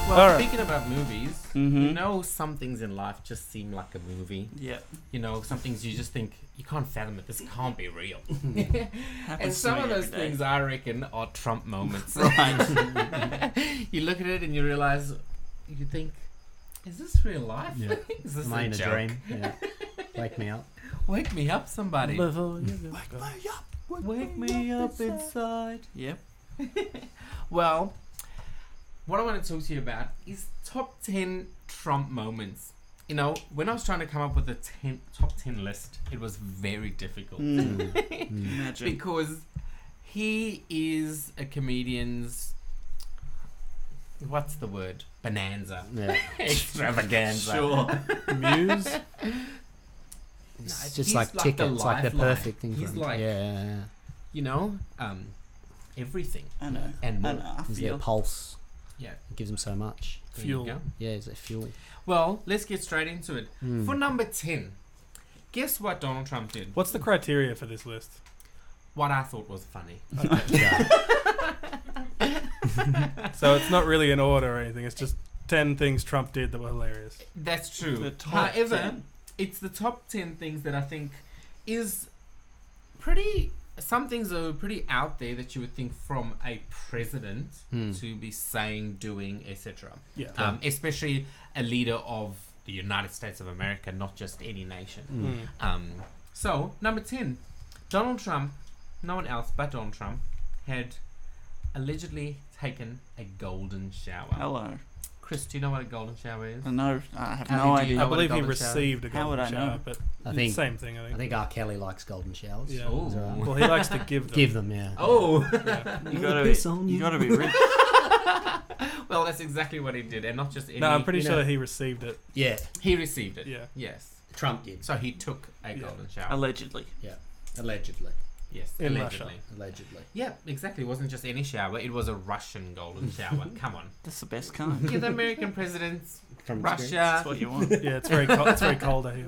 Well, All right. speaking about movies, Mm-hmm. you know, some things in life just seem like a movie. Yeah. You know, some things you just think, you can't fathom it. This can't be real. Happens And to some me of those every day. things, I reckon, are Trump moments. Right. You look at it and you realize, you think, is this real life? Yeah. Is this Am I a in a joke? dream? Yeah. Wake me up. Wake me up, somebody. Wake me up. Wake me up inside. Yep. Well, what I want to talk to you about is top 10 Trump moments. You know, when I was trying to come up with a top 10 list, it was very difficult. Imagine. Because he is a comedian's, what's the word? Bonanza. Yeah. Extravaganza. Sure. Muse. It's he's just like like ticket. the It's like the lifeline. perfect thing He's for him. like- yeah. You know, everything. I know. And I more. know. I He's their feel. pulse. Yeah. It gives him so much. There Fuel. you go. Yeah, he's their fuel. Well, let's get straight into it. Mm. For number 10, guess what Donald Trump did? What's the criteria for this list? What I thought was funny. Yeah. So it's not really in order or anything. It's just 10 things Trump did that were hilarious. That's true. The top However, 10. it's the top 10 things that I think is pretty... Some things are pretty out there that you would think from a president to be saying, doing, etc. Yeah. Especially a leader of the United States of America, not just any nation. So, number 10, Donald Trump, no one else but Donald Trump, had allegedly taken a golden shower. Hello. Chris, do you know what a golden shower is? No, I have How no do you idea. know I what a believe he golden shower- received a How golden would I shower, know? but I think same thing, I think. I think R. Kelly likes golden showers. Yeah. Oh. Is that right? Well, he likes to give them. Give them, yeah. Oh! You gotta Piss on be. You you. gotta be rich. Well, that's exactly what he did, and not just any... No, I'm pretty you sure know- that he received it. Yeah. He received it. Yeah. Yes. Trump did. So he took a Yeah. golden shower. Allegedly. Allegedly. Yes, In allegedly. Russia. Allegedly. Yeah, exactly. It wasn't just any shower. It was a Russian golden shower. Come on. That's the best kind. Yeah, the American presidents, From Russia. That's what you want. Yeah, it's very cold. It's very cold out here.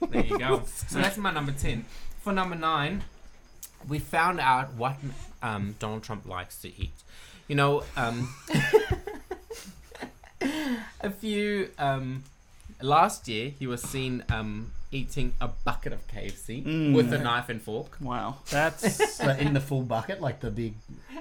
There you go. So that's my number 10. For number 9, we found out what Donald Trump likes to eat. You know, a few... last year, he was seen eating a bucket of KFC with a knife and fork. Wow. That's But in the full bucket, like the big.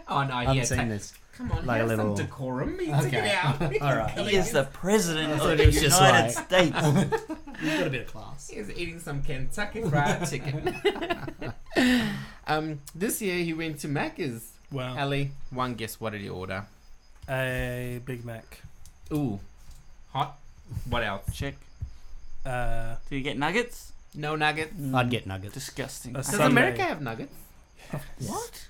Oh, no, I he haven't had seen this. Come on, Like a have little- some decorum. He took it Okay. out. All right. He is the president I of thought the it was just United like- States. You've got a bit of class. He was eating some Kentucky Fried Chicken. This year he went to Macca's. wow. Ali, one guess, what did he order? A Big Mac. Ooh, hot. What else? Check. Uh, Do you get nuggets? No nuggets. I'd get nuggets. Disgusting. A Does Sunday. America have nuggets? What?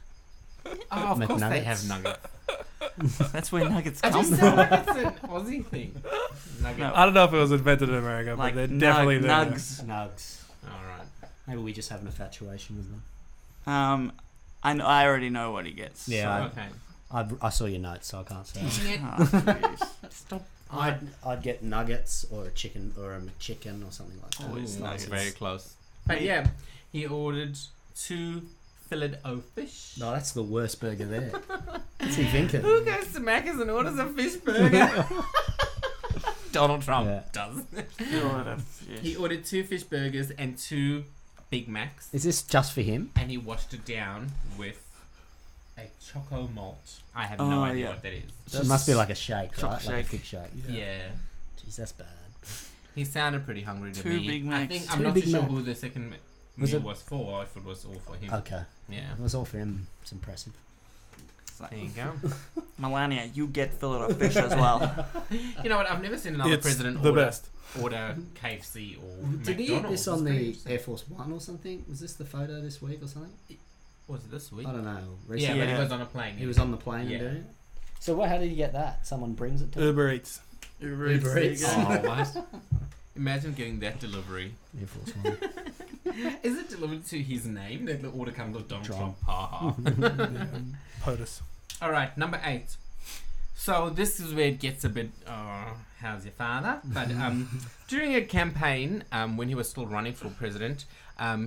Oh, of course they McNuggets. have nuggets. That's where nuggets I come just sound from. like it's an Aussie thing. Nuggets. No. I don't know if it was invented in America, Like but they're definitely there. nugs. Nugs. All right. Maybe we just have an infatuation with them. I already know what he gets. Yeah. Okay. I saw your notes, so I can't say. Oh, jeez. Stop. I'd get nuggets or a chicken or a McChicken or something like that. Oh, it's Ooh, nuggets. very close. But yeah, he ordered 2 filet-o-fish. No, that's the worst burger there. What's he thinking? Who goes to Macca's and orders a fish burger? Donald Trump Yeah. does. Yes. He ordered 2 fish burgers and 2 Big Macs, Is this just for him? and he washed it down with a choco malt. I have no Oh, idea yeah. what that is. It must be like a shake, Choc right? Like a shake. big shake. Yeah. Jeez, that's bad. He sounded pretty hungry to 2 me. Big I Macs. think I'm 2 not Big too sure Mac. who the second Was meal it- was for, or if it was all for him. Okay. Yeah. It was all for him. It's impressive. It's like, There you go. Melania, you get fillet of fish as well. You know what? I've never seen another It's president the order best. KFC or Did he McDonald's. eat this on It's the pretty interesting. Air Force One or something? Was this the photo this week or something? Was it this week? I don't know. Yeah, Recently, but Yeah. he was on a plane. he was on the plane Yeah. and doing it. So what? How did you get that? Someone brings it to him? Uber Eats. Uber Eats. there you go. Oh, what? Imagine getting that delivery. Air Force One. Is it delivered to his name? That the order comes with Donald Trump. Trump. Ha ha. POTUS. All right, number 8. So this is where it gets a bit, how's your father? But during a campaign, when he was still running for president,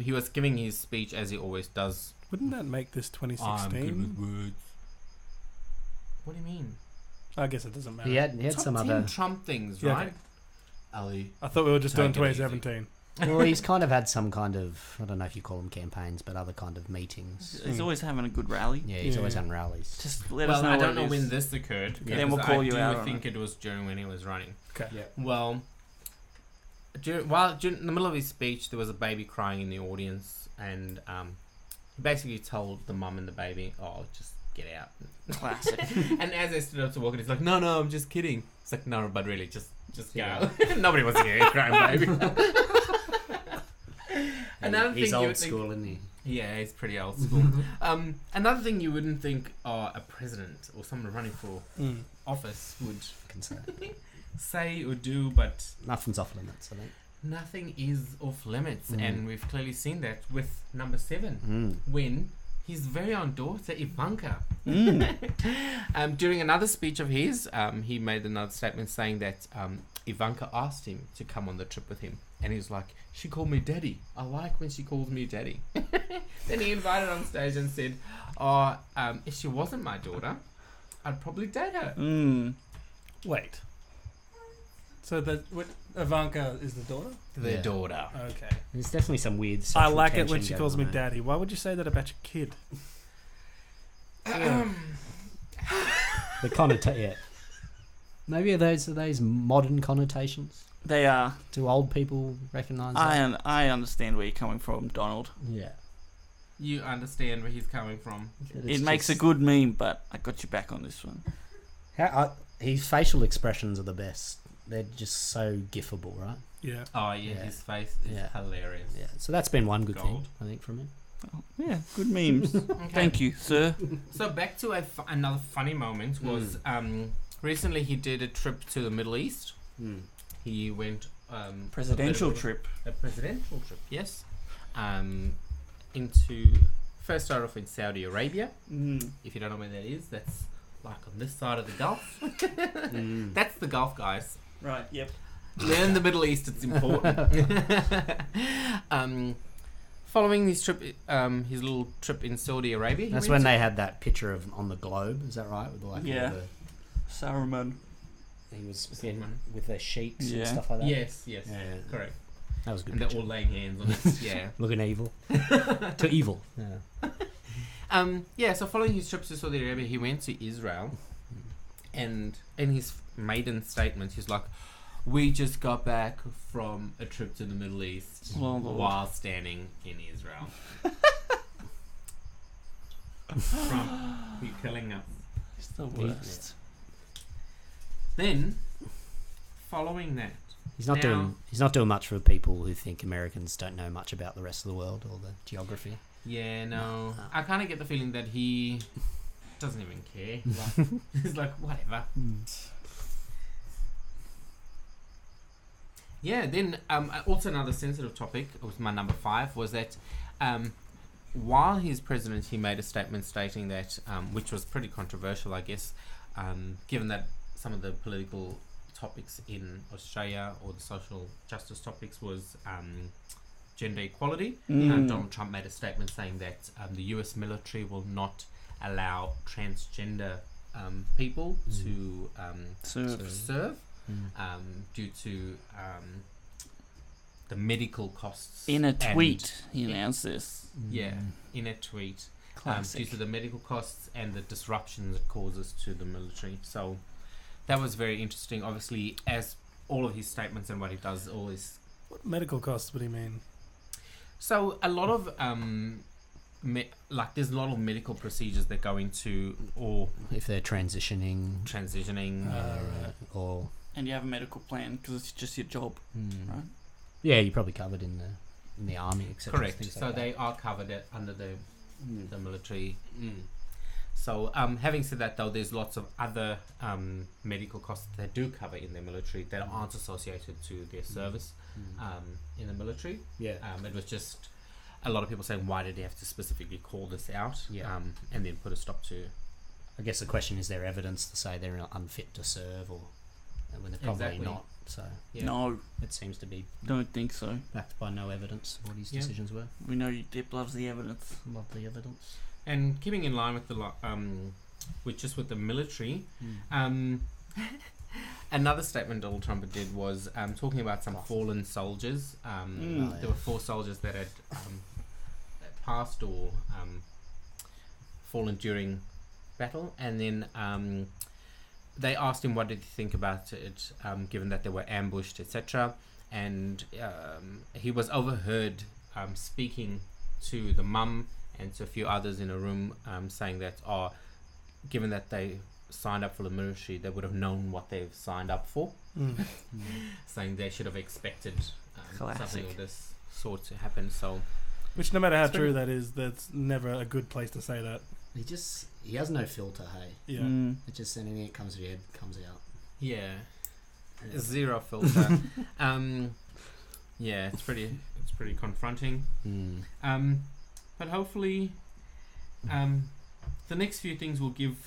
he was giving his speech as he always does. Wouldn't that make this I'm good 2016? with words. What do you mean? I guess it doesn't matter. He had Top some 10 other. Trump things, Yeah, right? Ali. I thought we were just doing Take it easy. 2017. Well, he's kind of had some kind of, I don't know if you call them campaigns, but other kind of meetings. He's always having a good rally. Yeah, he's Yeah. always on rallies. Just let us Well, know I what don't know it when is. this occurred. Yeah. Then we'll because call I you do out on think it was during when he was running. Okay. Yeah. Well, during in the middle of his speech, there was a baby crying in the audience, and he basically told the mum and the baby, "Oh, just get out." Classic. And as they stood up to walk in, he's like, "No, I'm just kidding." It's like, "No, but really, just go." Nobody wants to hear a crying baby. Another He's thing you old would think- school, isn't he? Yeah, he's pretty old school. Another thing you wouldn't think a president or someone running for office would Can say. say or do, but Nothing's off limits, I think. nothing is off limits, and we've clearly seen that with number 7 when his very own daughter Ivanka. During another speech of his, he made another statement saying that Ivanka asked him to come on the trip with him, and he was like, "She called me daddy. I like when she calls me daddy." Then he invited her on stage and said, "Oh, if she wasn't my daughter, I'd probably date her." Wait. So Ivanka is the daughter? Their Yeah. daughter. Okay. There's definitely some weird I sexual like it tension when she going calls on me there. daddy. Why would you say that about your kid? The yeah. Maybe are those modern connotations? They are. Do old people recognise that? I understand where you're coming from, Donald. Yeah. You understand where he's coming from. It makes a good meme, but I got you back on this one. His facial expressions are the best. They're just so gifable, right? Yeah. Oh yeah, Yeah. his face is Yeah. hilarious. Yeah. So that's been one good thing, Gold. I think, from him. Oh, yeah, good memes. Okay. Thank you, sir. So back to another funny moment was recently he did a trip to the Middle East. He went Presidential trip. A presidential trip, yes. Into first started off in Saudi Arabia. If you don't know where that is, that's like on this side of the Gulf. That's the Gulf, guys. Right, yep. Learn the Middle East; it's important. Following his trip, his little trip in Saudi Arabia, That's when they had that picture of on the globe. Is that right? With like Yeah. all the, Saruman. he was Saruman. with their sheets Yeah. and stuff like that. Yes, Yeah. correct. That was a good. And they're picture. all laying hands on it. Yeah. Looking evil. To evil. Yeah. So following his trip to Saudi Arabia, he went to Israel, and in his maiden statement, he's like, "We just got back from a trip to the Middle East while standing in Israel." Trump, you're killing us. It's the worst. Then, following that, He's not Now- doing much for people who think Americans don't know much about the rest of the world or the geography. yeah, no, I kind of get the feeling that he doesn't even care. Like, he's like, whatever. Yeah, then also another sensitive topic was my number 5 was that while he's president, he made a statement stating that, which was pretty controversial, I guess, given that some of the political topics in Australia or the social justice topics was gender equality. Donald Trump made a statement saying that the US military will not allow transgender people to serve. Due to the medical costs. In a and- tweet, he announced this. Yeah, in a tweet. Due Classic. to the medical costs and the disruptions it causes to the military. So that was very interesting. Obviously, as all of his statements and what he does, always. What medical costs would he mean? So a lot of there's a lot of medical procedures that go into or If they're transitioning or And you have a medical plan because it's just your job, right? yeah, you're probably covered in the army, etc. correct. things So like they are covered under the military. So having said that, though, there's lots of other medical costs that do cover in the military that aren't associated to their service in the military. Yeah. It was just a lot of people saying, why did he have to specifically call this out? Yeah. And then put a stop to. I guess the question is there evidence to say they're unfit to serve or when they're probably Exactly. not. So Yeah. No, it seems to be don't think so. backed by no evidence of what his Yeah. decisions were. We know Depp loves the evidence. Love the evidence. And keeping in line with the with the military. Another statement Donald Trump did was talking about some fallen soldiers. There were 4 soldiers that had passed or fallen during battle, and then they asked him what did he think about it, given that they were ambushed, etc. And he was overheard speaking to the mum and to a few others in a room, saying that, given that they signed up for the military, they would have known what they've signed up for. Saying they should have expected something of this sort to happen. So, which, no matter how true that is, that's never a good place to say that. He has no filter, hey. Yeah. It's just anything that comes to your head comes out. Yeah. Zero filter. Yeah, it's pretty confronting. But hopefully, the next few things will give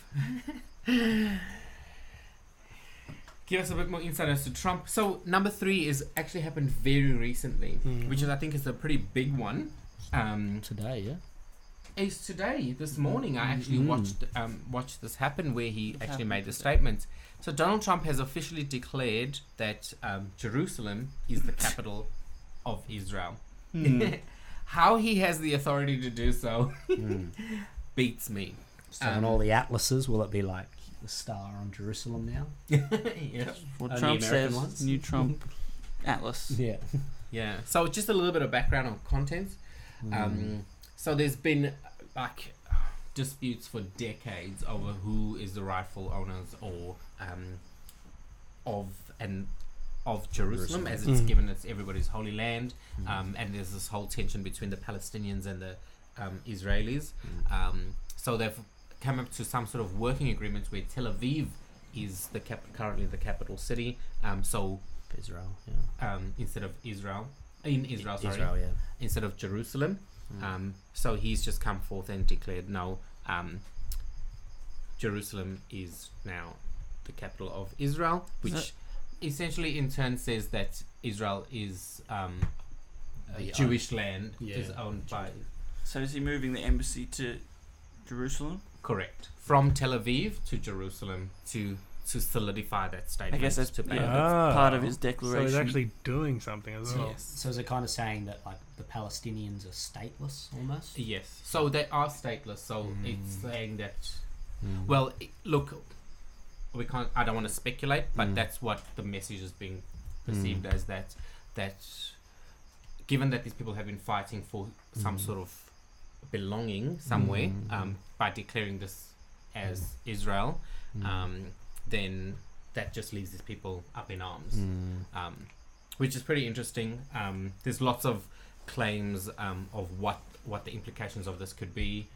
us a bit more insight as to Trump. So number 3 is actually happened very recently, which is, I think, is a pretty big one. Today, yeah. Is today, this morning, I actually watched this happen, where he actually made the statement. So Donald Trump has officially declared that Jerusalem is the capital of Israel. How he has the authority to do so beats me. So on all the atlases, will it be like the star on Jerusalem now? Yeah. What Trump says, ones? new Trump Atlas. Yeah. Yeah. So just a little bit of background on content. So there's been disputes for decades over who is the rightful owners or of Jerusalem, as it's given it's everybody's holy land, and there's this whole tension between the Palestinians and the Israelis. So they've come up to some sort of working agreements where Tel Aviv is currently the capital city. So Israel, instead of Israel, instead of Jerusalem. So he's just come forth and declared, no, Jerusalem is now the capital of Israel, which essentially in turn says that Israel is Jewish land, is owned by... So is he moving the embassy to Jerusalem? Correct. From Tel Aviv to Jerusalem to solidify that statement. I guess that's that's part of his declaration. So he's actually doing something as well. Yes. So is it kind of saying that like the Palestinians are stateless almost? Yes. So they are stateless. So it's saying that. Well, look, we can't. I don't want to speculate, but that's what the message is being perceived as. That given that these people have been fighting for some sort of belonging somewhere, by declaring this as Israel, then that just leaves these people up in arms, which is pretty interesting. There's lots of claims of what the implications of this could be,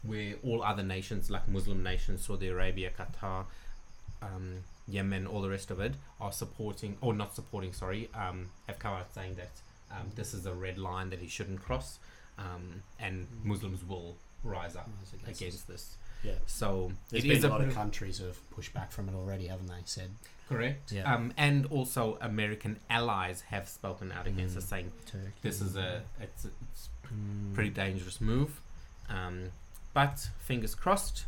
where all other nations, like Muslim nations, Saudi Arabia, Qatar, Yemen, all the rest of it, are supporting, or not supporting, have come out saying that this is a red line that he shouldn't cross, and Muslims will rise up against this. Yeah. So there's been a lot of countries who have pushed back from it already, haven't they? Said correct. Yeah. And also American allies have spoken out against us, saying Turkey. this is it's pretty dangerous move. But fingers crossed.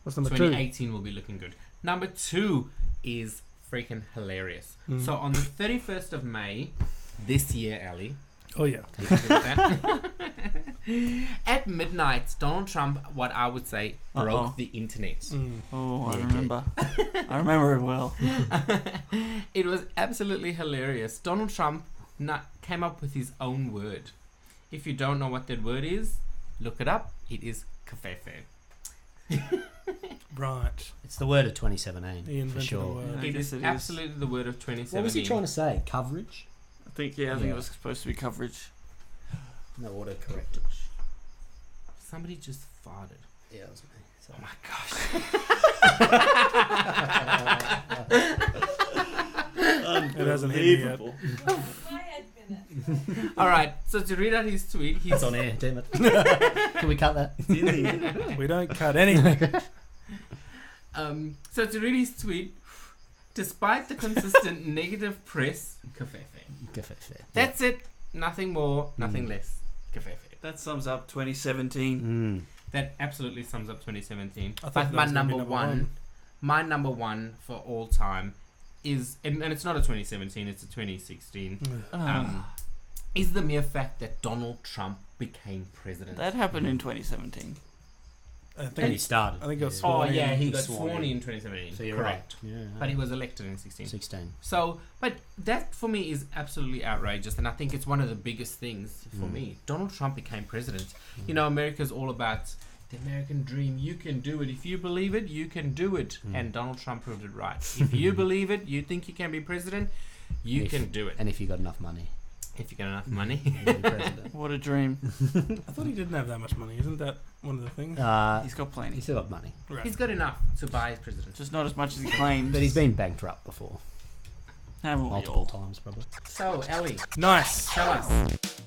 What's number 2018 will be looking good. Number 2 is freaking hilarious. So on the 31st of May this year, Ali. Oh yeah. Can you agree with that? At midnight, Donald Trump, what I would say, broke the internet. Oh, I remember. I remember it well. It was absolutely hilarious. Donald Trump came up with his own word. If you don't know what that word is, look it up. It is kafefe. Right. It's the word of 2017 He invented for sure. the word. It is absolutely the word of 2017. What was he trying to say? Coverage? I think it was supposed to be coverage. No, autocorrected. Somebody just farted. Yeah, it was me. So. Oh my gosh. It hasn't hit me yet. Alright, so to read out his tweet, It's on air, damn it. Can we cut that? We don't cut anything. So to read his tweet, despite the consistent negative press, kafefe. That's it. Nothing more, nothing less. Kafefe. That sums up 2017. that absolutely sums up 2017. I thought But that my was gonna be my number one for all time is, and it's not a 2017, it's a 2016. Is the mere fact that Donald Trump became president. That happened in 2017. I And think he started. I think it was Oh sworn yeah, in. he got Sworn sworn in. in 2017. So you're correct. right. Yeah. But he was elected in 16. 16. So, but that for me is absolutely outrageous, and I think it's one of the biggest things for me. Donald Trump became president. You know, America's all about the American dream. You can do it. If you believe it, you can do it. And Donald Trump proved it right. If you believe it, you think you can be president, you can do it. And if you got enough money, If you get enough money. you can be president. What a dream. I thought he didn't have that much money. Isn't that one of the things? He's got plenty. He's still got money. Right. He's got enough to buy his president. Just not as much as he claims. But he's been bankrupt before. Haven't we Multiple all? times, probably. So, Ellie, Nice. tell us.